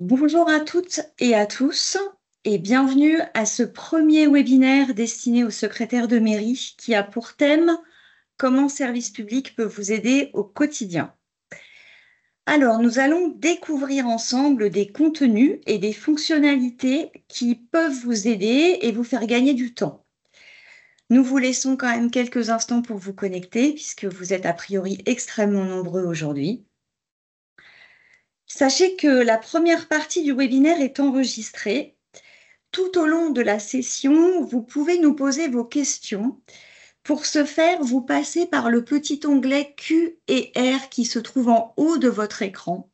Bonjour à toutes et à tous et bienvenue à ce premier webinaire destiné aux secrétaires de mairie qui a pour thème Comment service public peut vous aider au quotidien. Alors, nous allons découvrir ensemble des contenus et des fonctionnalités qui peuvent vous aider et vous faire gagner du temps. Nous vous laissons quand même quelques instants pour vous connecter puisque vous êtes a priori extrêmement nombreux aujourd'hui. Sachez que la première partie du webinaire est enregistrée. Tout au long de la session, vous pouvez nous poser vos questions. Pour ce faire, vous passez par le petit onglet Q et R qui se trouve en haut de votre écran.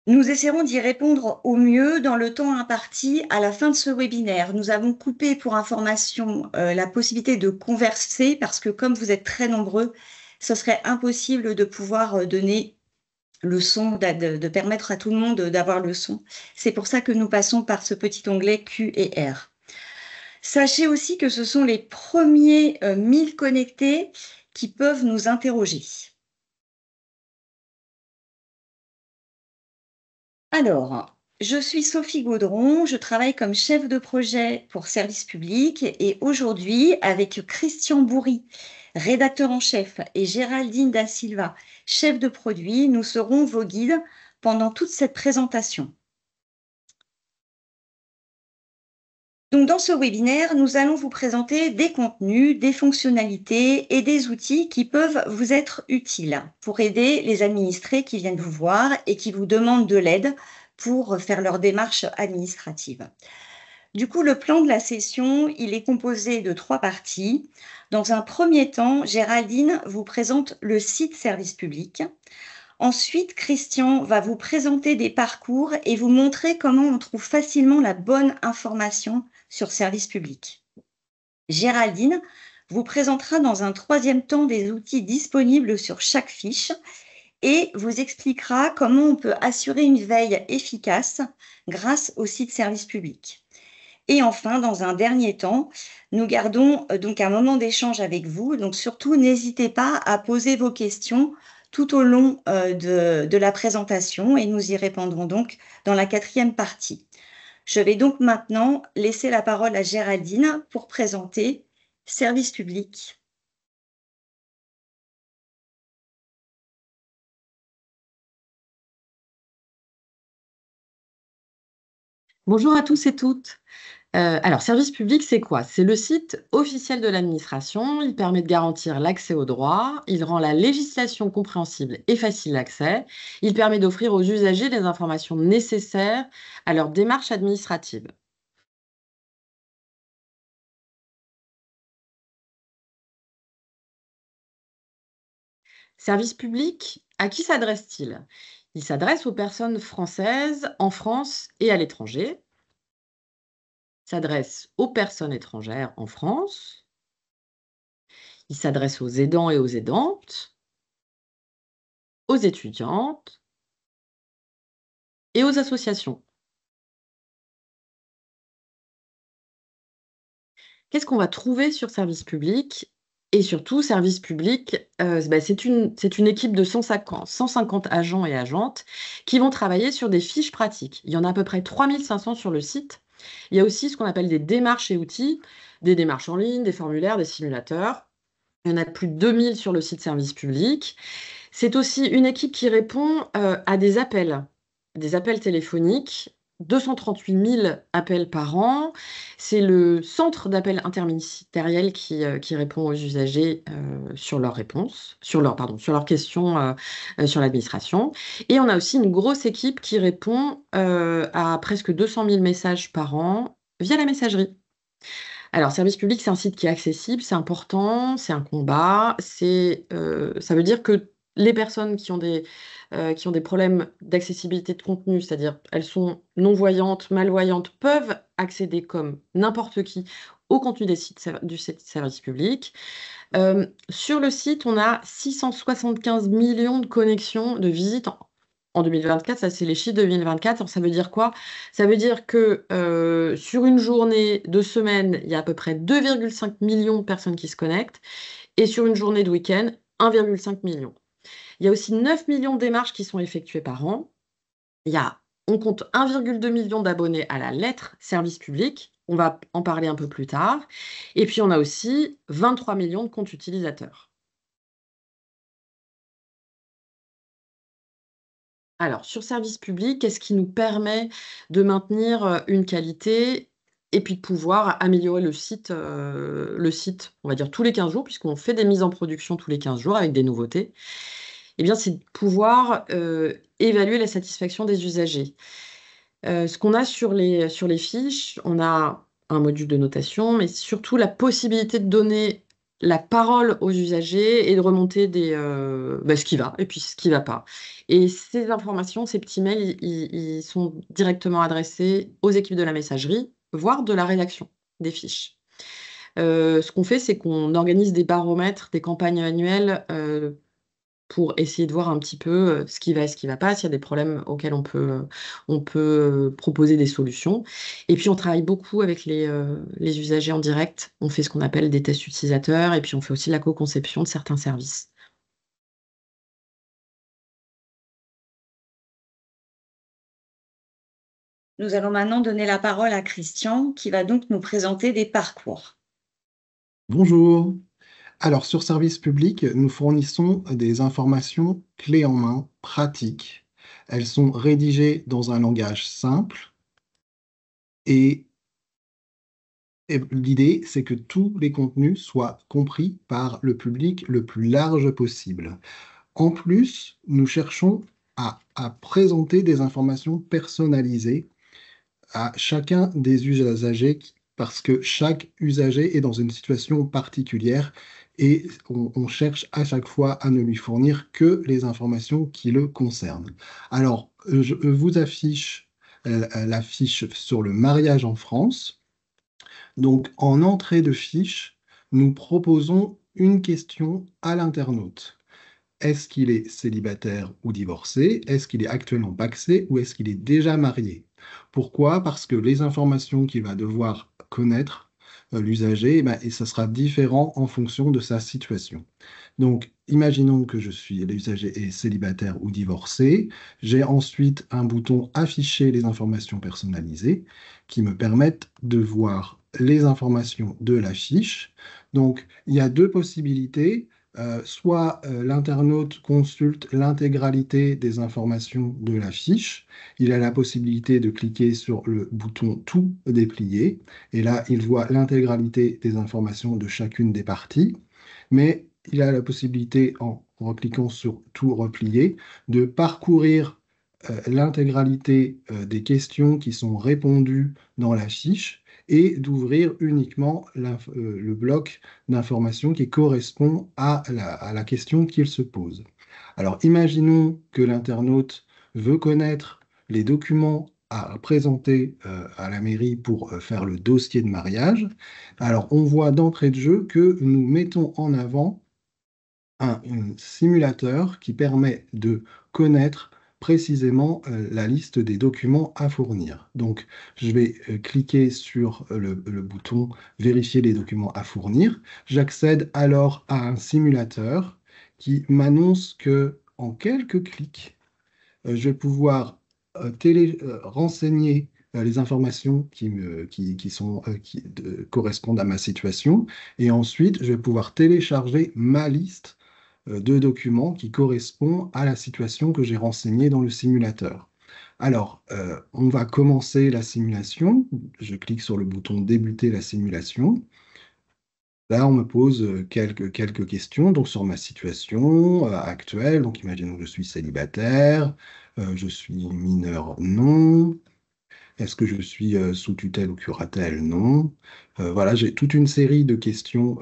Nous essaierons d'y répondre au mieux dans le temps imparti à la fin de ce webinaire. Nous avons coupé pour information la possibilité de converser parce que comme vous êtes très nombreux, ce serait impossible de pouvoir donner le son, de permettre à tout le monde d'avoir le son. C'est pour ça que nous passons par ce petit onglet Q et R. Sachez aussi que ce sont les premiers 1000 connectés qui peuvent nous interroger. Alors, je suis Sophie Gaudron, je travaille comme chef de projet pour Service Public et aujourd'hui, avec Christian Bourri, rédacteur en chef, et Géraldine Da Silva, chef de produit, nous serons vos guides pendant toute cette présentation. Donc, dans ce webinaire, nous allons vous présenter des contenus, des fonctionnalités et des outils qui peuvent vous être utiles pour aider les administrés qui viennent vous voir et qui vous demandent de l'aide pour faire leurs démarches administratives. Du coup, le plan de la session, il est composé de 3 parties. Dans un premier temps, Géraldine vous présente le site Service Public. Ensuite, Christian va vous présenter des parcours et vous montrer comment on trouve facilement la bonne information sur Service Public. Géraldine vous présentera dans un troisième temps des outils disponibles sur chaque fiche et vous expliquera comment on peut assurer une veille efficace grâce au site Service Public. Et enfin, dans un dernier temps, nous gardons donc un moment d'échange avec vous. Donc surtout, n'hésitez pas à poser vos questions tout au long de la présentation et nous y répondrons donc dans la 4e partie. Je vais donc maintenant laisser la parole à Géraldine pour présenter Service Public. Bonjour à tous et toutes. Alors, Service public, c'est quoi? C'est le site officiel de l'administration. Il permet de garantir l'accès aux droits. Il rend la législation compréhensible et facile d'accès. Il permet d'offrir aux usagers les informations nécessaires à leur démarche administrative. Service public, à qui s'adresse-t-il? Il s'adresse aux personnes françaises en France et à l'étranger. Il s'adresse aux personnes étrangères en France. Il s'adresse aux aidants et aux aidantes, aux étudiantes et aux associations. Qu'est-ce qu'on va trouver sur service public? Et surtout, service public, c'est une équipe de 150 agents et agentes qui vont travailler sur des fiches pratiques. Il y en a à peu près 3500 sur le site. Il y a aussi ce qu'on appelle des démarches et outils, des démarches en ligne, des formulaires, des simulateurs. Il y en a plus de 2000 sur le site service public. C'est aussi une équipe qui répond à des appels téléphoniques, 238 000 appels par an. C'est le centre d'appels interministériel qui répond aux usagers sur leurs réponses, sur leurs questions sur l'administration. Et on a aussi une grosse équipe qui répond à presque 200 000 messages par an via la messagerie. Alors, service public, c'est un site qui est accessible, c'est important, c'est un combat. Ça veut dire que les personnes qui ont des problèmes d'accessibilité de contenu, c'est-à-dire elles sont non-voyantes, malvoyantes, peuvent accéder comme n'importe qui au contenu du site service public. Sur le site, on a 675 millions de connexions, de visites en 2024. Ça, c'est les chiffres de 2024. Alors, ça veut dire quoi? Ça veut dire que sur une journée de semaine, il y a à peu près 2,5 millions de personnes qui se connectent. Et sur une journée de week-end, 1,5 million. Il y a aussi 9 millions de démarches qui sont effectuées par an. On compte 1,2 million d'abonnés à la lettre service public. On va en parler un peu plus tard. Et puis, on a aussi 23 millions de comptes utilisateurs. Alors, sur service public, qu'est-ce qui nous permet de maintenir une qualité et puis de pouvoir améliorer le site, on va dire tous les 15 jours, puisqu'on fait des mises en production tous les 15 jours avec des nouveautés. Eh bien, c'est de pouvoir évaluer la satisfaction des usagers. Ce qu'on a sur les fiches, on a un module de notation, mais surtout la possibilité de donner la parole aux usagers et de remonter ce qui va et puis ce qui va pas. Et ces informations, ces petits mails, ils sont directement adressés aux équipes de la messagerie, voire de la rédaction des fiches. Ce qu'on fait, c'est qu'on organise des baromètres, des campagnes annuelles pour essayer de voir un petit peu ce qui va et ce qui va pas, s'il y a des problèmes auxquels on peut proposer des solutions. Et puis, on travaille beaucoup avec les usagers en direct. On fait ce qu'on appelle des tests utilisateurs et puis on fait aussi la co-conception de certains services. Nous allons maintenant donner la parole à Christian, qui va donc nous présenter des parcours. Bonjour. Alors, sur Service Public, nous fournissons des informations clés en main, pratiques. Elles sont rédigées dans un langage simple et, l'idée, c'est que tous les contenus soient compris par le public le plus large possible. En plus, nous cherchons à présenter des informations personnalisées à chacun des usagers parce que chaque usager est dans une situation particulière et on cherche à chaque fois à ne lui fournir que les informations qui le concernent. Alors, je vous affiche la fiche sur le mariage en France. Donc, en entrée de fiche, nous proposons une question à l'internaute. Est-ce qu'il est célibataire ou divorcé? Est-ce qu'il est actuellement pacsé ou est-ce qu'il est déjà marié? Pourquoi? Parce que les informations qu'il va devoir connaître, l'usager, et ça sera différent en fonction de sa situation. Donc, imaginons que l'usager est célibataire ou divorcé. J'ai ensuite un bouton Afficher les informations personnalisées qui me permettent de voir les informations de la fiche. Donc, il y a deux possibilités. Soit l'internaute consulte l'intégralité des informations de la fiche. Il a la possibilité de cliquer sur le bouton Tout déplier. Et là, il voit l'intégralité des informations de chacune des parties. Mais il a la possibilité, en recliquant sur Tout replier, de parcourir l'intégralité des questions qui sont répondues dans la fiche et d'ouvrir uniquement le bloc d'informations qui correspond à la question qu'il se pose. Alors, imaginons que l'internaute veut connaître les documents à présenter à la mairie pour faire le dossier de mariage. Alors, on voit d'entrée de jeu que nous mettons en avant un simulateur qui permet de connaître précisément la liste des documents à fournir. Donc, je vais cliquer sur le bouton Vérifier les documents à fournir. J'accède alors à un simulateur qui m'annonce que en quelques clics, je vais pouvoir renseigner les informations qui correspondent à ma situation. Et ensuite, je vais pouvoir télécharger ma liste de documents qui correspond à la situation que j'ai renseignée dans le simulateur. Alors, on va commencer la simulation. Je clique sur le bouton Débuter la simulation. Là, on me pose quelques questions donc, sur ma situation actuelle. Donc, imaginons que je suis célibataire, je suis mineur, non. Est-ce que je suis sous tutelle ou curatelle? Non. Voilà, j'ai toute une série de questions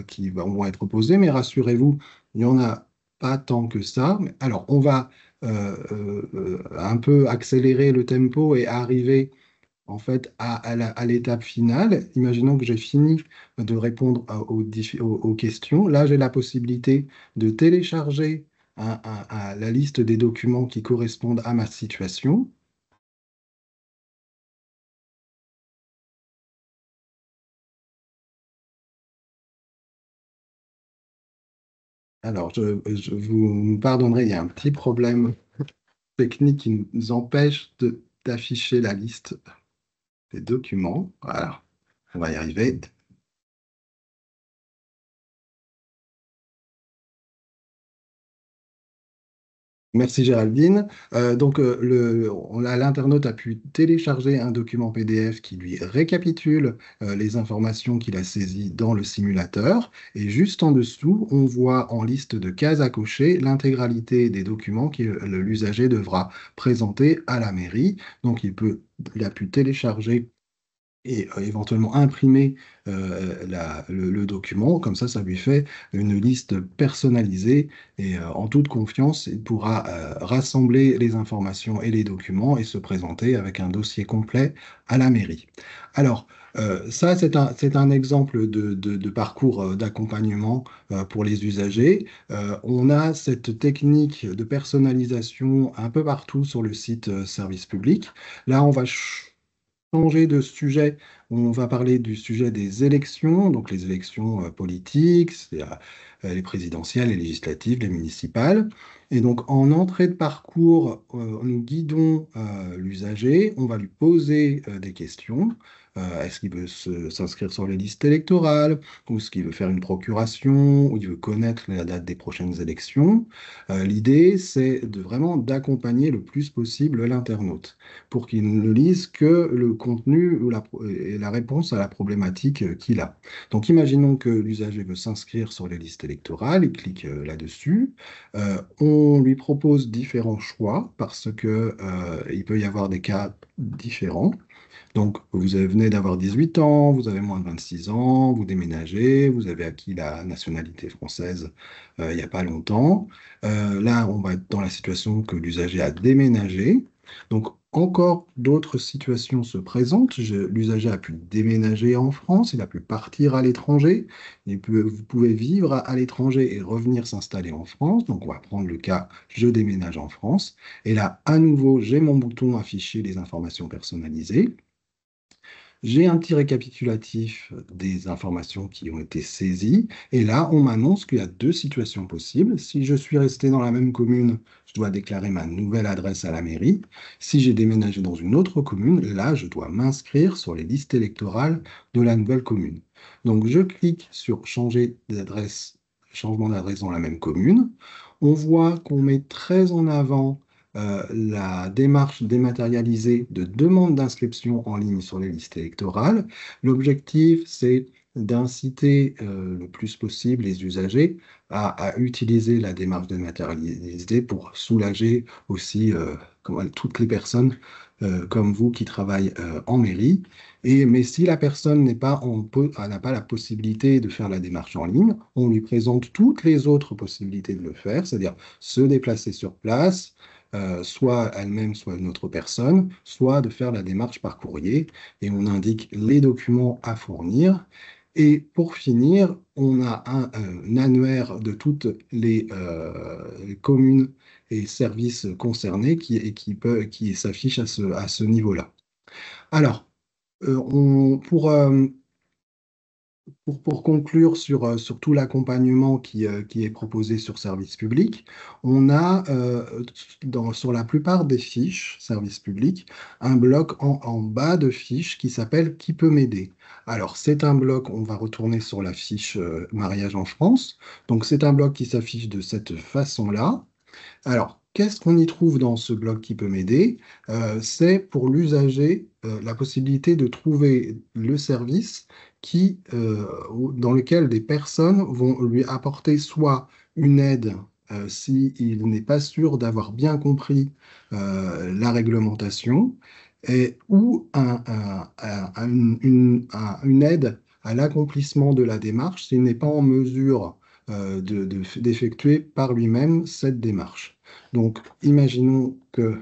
qui vont être posées, mais rassurez-vous, il n'y en a pas tant que ça. Alors, on va un peu accélérer le tempo et arriver en fait à l'étape finale. Imaginons que j'ai fini de répondre aux questions. Là, j'ai la possibilité de télécharger la liste des documents qui correspondent à ma situation. Alors, vous me pardonnerez, il y a un petit problème technique qui nous empêche d'afficher la liste des documents. Voilà, on va y arriver. Merci Géraldine. L'internaute a pu télécharger un document PDF qui lui récapitule les informations qu'il a saisies dans le simulateur. Et juste en dessous, on voit en liste de cases à cocher l'intégralité des documents que l'usager devra présenter à la mairie. Donc il a pu télécharger et éventuellement imprimer le document. Comme ça lui fait une liste personnalisée et en toute confiance, il pourra rassembler les informations et les documents et se présenter avec un dossier complet à la mairie. Alors, ça, c'est un exemple de parcours d'accompagnement pour les usagers. On a cette technique de personnalisation un peu partout sur le site Service Public. Là, on va changer de sujet. On va parler du sujet des élections, donc les élections politiques, les présidentielles, les législatives, les municipales. Et donc, en entrée de parcours, nous guidons l'usager, on va lui poser des questions. Est-ce qu'il veut s'inscrire sur les listes électorales, ou est-ce qu'il veut faire une procuration, ou il veut connaître la date des prochaines élections? L'idée, c'est vraiment d'accompagner le plus possible l'internaute pour qu'il ne lise que le contenu et la réponse à la problématique qu'il a. Donc, imaginons que l'usager veut s'inscrire sur les listes électorales, il clique là-dessus. On lui propose différents choix parce que il peut y avoir des cas différents. Donc, venez d'avoir 18 ans, vous avez moins de 26 ans, vous déménagez, vous avez acquis la nationalité française il n'y a pas longtemps. Là, on va être dans la situation que l'usager a déménagé. Donc, encore d'autres situations se présentent. L'usager a pu déménager en France, il a pu partir à l'étranger. Vous pouvez vivre à l'étranger et revenir s'installer en France. Donc, on va prendre le cas, je déménage en France. Et là, à nouveau, j'ai mon bouton afficher les informations personnalisées. J'ai un petit récapitulatif des informations qui ont été saisies. Et là, on m'annonce qu'il y a deux situations possibles. Si je suis resté dans la même commune, je dois déclarer ma nouvelle adresse à la mairie. Si j'ai déménagé dans une autre commune, là, je dois m'inscrire sur les listes électorales de la nouvelle commune. Donc, je clique sur changer d'adresse, changement d'adresse dans la même commune. On voit qu'on met très en avant la démarche dématérialisée de demande d'inscription en ligne sur les listes électorales. L'objectif, c'est d'inciter le plus possible les usagers à utiliser la démarche dématérialisée pour soulager aussi toutes les personnes comme vous qui travaillent en mairie. Mais si la personne n'a pas la possibilité de faire la démarche en ligne, on lui présente toutes les autres possibilités de le faire, c'est-à-dire se déplacer sur place, soit elle-même, soit une autre personne, soit de faire la démarche par courrier, et on indique les documents à fournir. Et pour finir, on a un annuaire de toutes les communes et services concernés qui s'affiche à ce niveau-là. Alors, pour conclure sur tout l'accompagnement qui est proposé sur Service Public, on a sur la plupart des fiches Service Public un bloc en bas de fiche qui s'appelle Qui peut m'aider? Alors, c'est un bloc, on va retourner sur la fiche Mariage en France. Donc, c'est un bloc qui s'affiche de cette façon-là. Alors, qu'est-ce qu'on y trouve dans ce bloc qui peut m'aider? C'est pour l'usager la possibilité de trouver le service dans lequel des personnes vont lui apporter soit une aide s'il n'est pas sûr d'avoir bien compris la réglementation, ou une aide à l'accomplissement de la démarche s'il n'est pas en mesure d'effectuer par lui-même cette démarche. Donc, imaginons que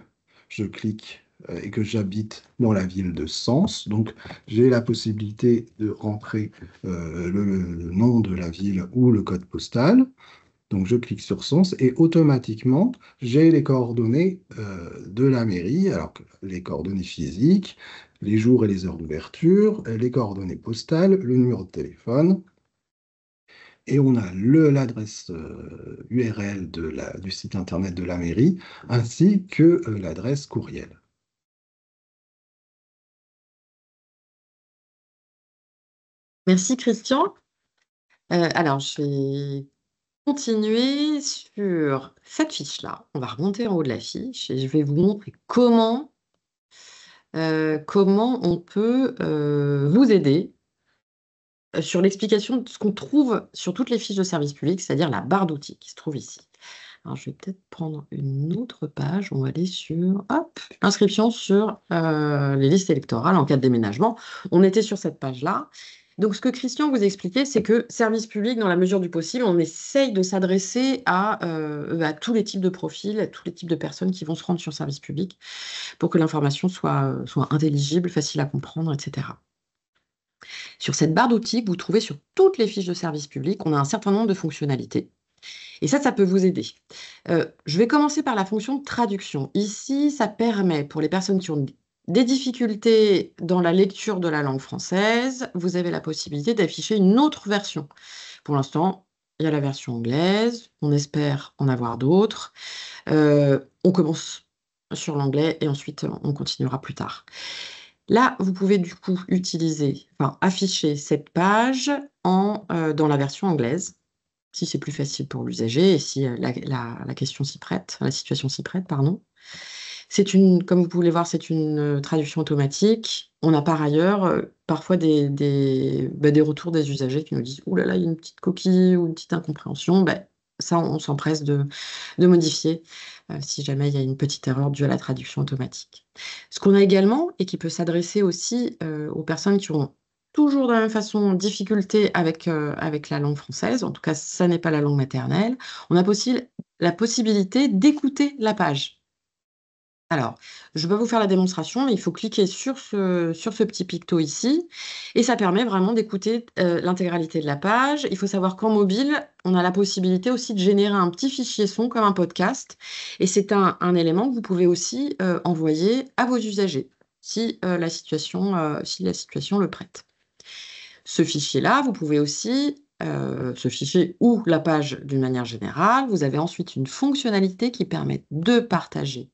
je clique et que j'habite dans la ville de Sens. Donc, j'ai la possibilité de rentrer le nom de la ville ou le code postal. Donc, je clique sur Sens et automatiquement, j'ai les coordonnées de la mairie, alors que les coordonnées physiques, les jours et les heures d'ouverture, les coordonnées postales, le numéro de téléphone. Et on a l'adresse URL du site internet de la mairie, ainsi que l'adresse courriel. Merci Christian. Alors, je vais continuer sur cette fiche-là. On va remonter en haut de la fiche et je vais vous montrer comment on peut vous aider sur l'explication de ce qu'on trouve sur toutes les fiches de service public, c'est-à-dire la barre d'outils qui se trouve ici. Alors, je vais peut-être prendre une autre page. On va aller sur, hop, inscription sur les listes électorales en cas de déménagement. On était sur cette page-là. Donc, ce que Christian vous expliquait, c'est que service public, dans la mesure du possible, on essaye de s'adresser à tous les types de profils, à tous les types de personnes qui vont se rendre sur service public pour que l'information soit intelligible, facile à comprendre, etc. Sur cette barre d'outils que vous trouvez sur toutes les fiches de service public, on a un certain nombre de fonctionnalités. Et ça peut vous aider. Je vais commencer par la fonction de traduction. Ici, ça permet, pour les personnes qui ont des difficultés dans la lecture de la langue française, vous avez la possibilité d'afficher une autre version. Pour l'instant, il y a la version anglaise, on espère en avoir d'autres. On commence sur l'anglais et ensuite on continuera plus tard. Là, vous pouvez du coup afficher cette page dans la version anglaise, si c'est plus facile pour l'usager et si la question s'y prête, la situation s'y prête, pardon. Comme vous pouvez le voir, c'est une traduction automatique. On a par ailleurs parfois des retours des usagers qui nous disent « Ouh là là, il y a une petite coquille ou une petite incompréhension ». Ça, on s'empresse de modifier si jamais il y a une petite erreur due à la traduction automatique. Ce qu'on a également, et qui peut s'adresser aussi aux personnes qui auront toujours de la même façon difficulté avec la langue française, en tout cas, ça n'est pas la langue maternelle, on a la possibilité d'écouter la page. Alors, je vais vous faire la démonstration, mais il faut cliquer sur ce petit picto ici, et ça permet vraiment d'écouter l'intégralité de la page. Il faut savoir qu'en mobile, on a la possibilité aussi de générer un petit fichier son comme un podcast, et c'est un élément que vous pouvez aussi envoyer à vos usagers si la situation le prête. Ce fichier-là, vous pouvez aussi, ce fichier ou la page d'une manière générale, vous avez ensuite une fonctionnalité qui permet de partager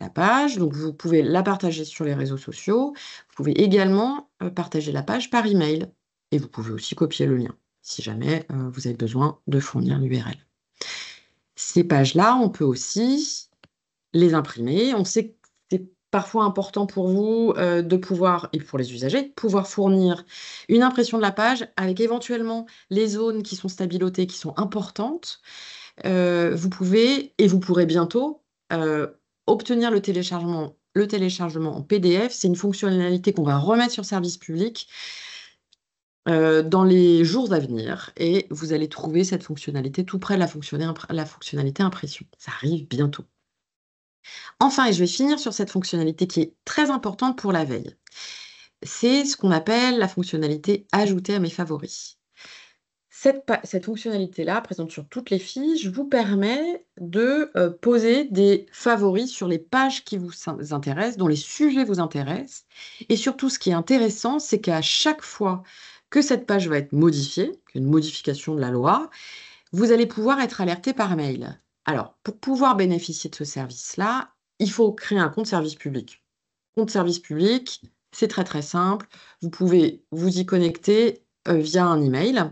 la page. Donc, vous pouvez la partager sur les réseaux sociaux. Vous pouvez également partager la page par email. Et vous pouvez aussi copier le lien, si jamais vous avez besoin de fournir l'URL. Ces pages-là, on peut aussi les imprimer. On sait que c'est parfois important pour vous de pouvoir, et pour les usagers, de pouvoir fournir une impression de la page avec éventuellement les zones qui sont stabilotées, qui sont importantes. Vous pourrez bientôt obtenir le téléchargement en PDF. C'est une fonctionnalité qu'on va remettre sur service public dans les jours à venir, et vous allez trouver cette fonctionnalité tout près de la fonctionnalité impression. Ça arrive bientôt. Enfin, et je vais finir sur cette fonctionnalité qui est très importante pour la veille. C'est ce qu'on appelle la fonctionnalité « Ajouter à mes favoris ». Cette fonctionnalité-là, présente sur toutes les fiches, vous permet de poser des favoris sur les pages qui vous intéressent, dont les sujets vous intéressent. Et surtout, ce qui est intéressant, c'est qu'à chaque fois que cette page va être modifiée, une modification de la loi, vous allez pouvoir être alerté par mail. Alors, pour pouvoir bénéficier de ce service-là, il faut créer un compte service public. Compte service public, c'est très très simple. Vous pouvez vous y connecter via un email.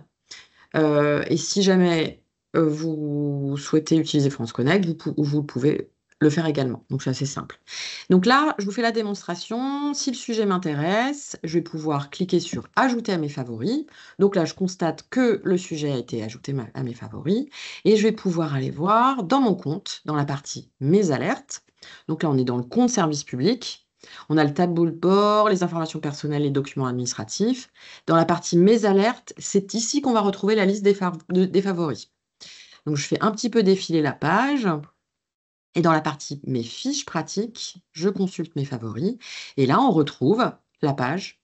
Et si jamais vous souhaitez utiliser France Connect, vous pouvez le faire également. Donc, c'est assez simple. Donc là, je vous fais la démonstration. Si le sujet m'intéresse, je vais pouvoir cliquer sur « Ajouter à mes favoris ». Donc là, je constate que le sujet a été ajouté à mes favoris. Et je vais pouvoir aller voir dans mon compte, dans la partie « Mes alertes ». Donc là, on est dans le compte service public. On a le tableau de bord, les informations personnelles et documents administratifs. Dans la partie « Mes alertes », c'est ici qu'on va retrouver la liste des favoris. Donc, je fais un petit peu défiler la page. Et dans la partie « Mes fiches pratiques », je consulte mes favoris. Et là, on retrouve la page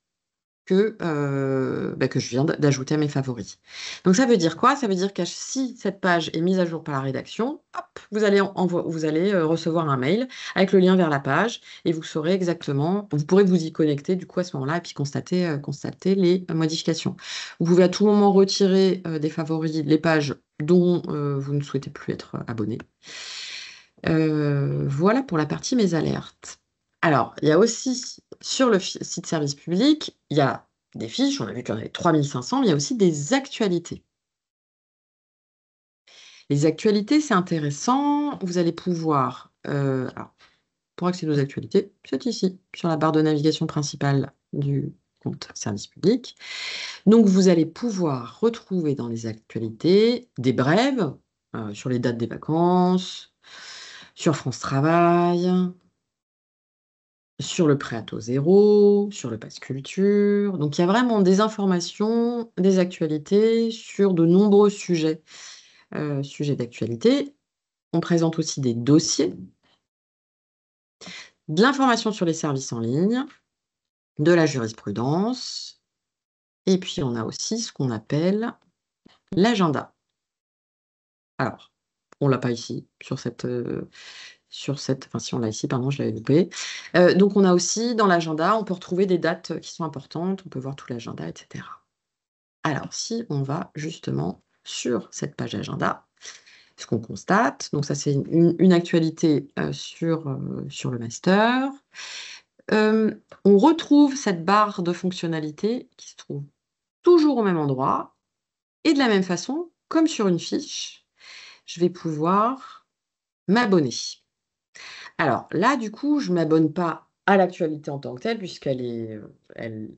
que je viens d'ajouter à mes favoris. Donc ça veut dire quoi? Ça veut dire que si cette page est mise à jour par la rédaction, hop, vous allez recevoir un mail avec le lien vers la page et vous saurez exactement, vous pourrez vous y connecter du coup à ce moment-là et puis constater les modifications. Vous pouvez à tout moment retirer des favoris les pages dont vous ne souhaitez plus être abonné. Voilà pour la partie mes alertes. Alors, il y a aussi sur le site service public, il y a des fiches, on a vu qu'il y en avait 3500, mais il y a aussi des actualités. Les actualités, c'est intéressant. Vous allez pouvoir, alors, pour accéder aux actualités, c'est ici, sur la barre de navigation principale du compte service public. Donc, vous allez pouvoir retrouver dans les actualités des brèves sur les dates des vacances, sur France Travail, sur le prêt à taux zéro, sur le pass culture. Donc, il y a vraiment des informations, des actualités sur de nombreux sujets d'actualité. On présente aussi des dossiers, de l'information sur les services en ligne, de la jurisprudence, et puis on a aussi ce qu'on appelle l'agenda. Alors, on ne l'a pas ici, enfin si on l'a ici, pardon, je l'avais loupé. Donc on a aussi dans l'agenda, on peut retrouver des dates qui sont importantes, on peut voir tout l'agenda, etc. Alors si on va justement sur cette page agenda, ce qu'on constate, donc ça c'est une actualité sur le master, on retrouve cette barre de fonctionnalités qui se trouve toujours au même endroit, et de la même façon, comme sur une fiche, je vais pouvoir m'abonner. Alors là, du coup, je ne m'abonne pas à l'actualité en tant que telle, puisqu'elle est, elle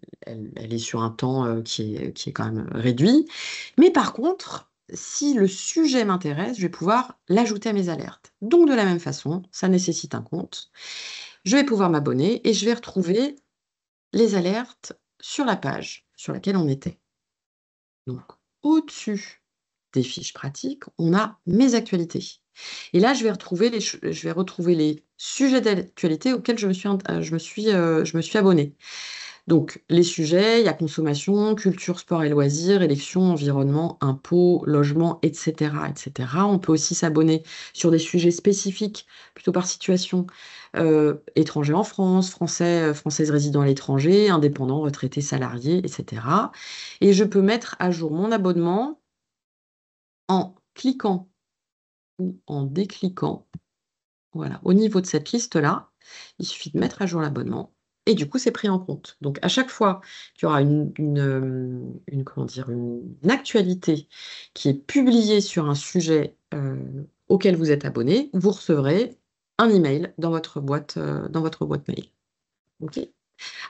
est sur un temps qui est quand même réduit. Mais par contre, si le sujet m'intéresse, je vais pouvoir l'ajouter à mes alertes. Donc de la même façon, ça nécessite un compte. Je vais pouvoir m'abonner et je vais retrouver les alertes sur la page sur laquelle on était. Donc au-dessus des fiches pratiques, on a mes actualités. Et là, je vais retrouver les sujets d'actualité auxquels je me suis abonnée. Donc, les sujets, il y a consommation, culture, sport et loisirs, élections, environnement, impôts, logement, etc., etc. On peut aussi s'abonner sur des sujets spécifiques, plutôt par situation, étrangers en France, françaises résidant à l'étranger, indépendants, retraités, salariés, etc. Et je peux mettre à jour mon abonnement en cliquant ou en décliquant, voilà, au niveau de cette liste-là, il suffit de mettre à jour l'abonnement et du coup, c'est pris en compte. Donc, à chaque fois qu'il y aura une actualité qui est publiée sur un sujet auquel vous êtes abonné, vous recevrez un email dans votre boîte mail. OK ?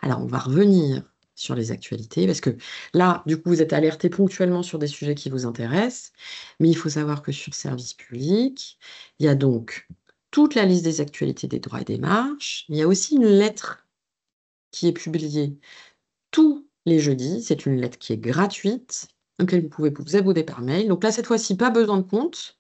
Alors, on va revenir sur les actualités, parce que là, du coup, vous êtes alerté ponctuellement sur des sujets qui vous intéressent, mais il faut savoir que sur Service public, il y a donc toute la liste des actualités des droits et des marches. Il y a aussi une lettre qui est publiée tous les jeudis. C'est une lettre qui est gratuite, auquel vous pouvez vous abonner par mail. Donc là, cette fois-ci, pas besoin de compte.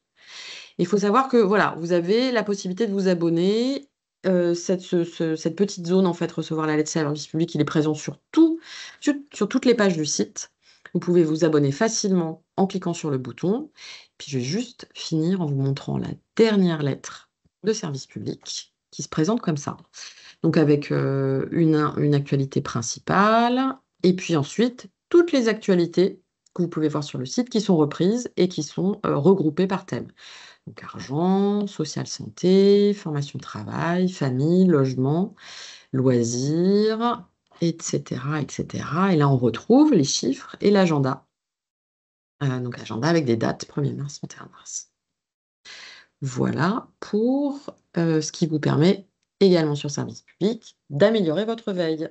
Il faut savoir que voilà, vous avez la possibilité de vous abonner. Cette petite zone, en fait, recevoir la lettre service public, il est présent sur toutes les pages du site. Vous pouvez vous abonner facilement en cliquant sur le bouton. Puis je vais juste finir en vous montrant la dernière lettre de service public qui se présente comme ça. Donc avec une actualité principale et puis ensuite toutes les actualités que vous pouvez voir sur le site qui sont reprises et qui sont regroupées par thème. Donc argent, social santé, formation travail, famille, logement, loisirs, etc., etc. Et là, on retrouve les chiffres et l'agenda. Donc agenda avec des dates 1er mars, 31 mars. Voilà pour ce qui vous permet également sur service public d'améliorer votre veille.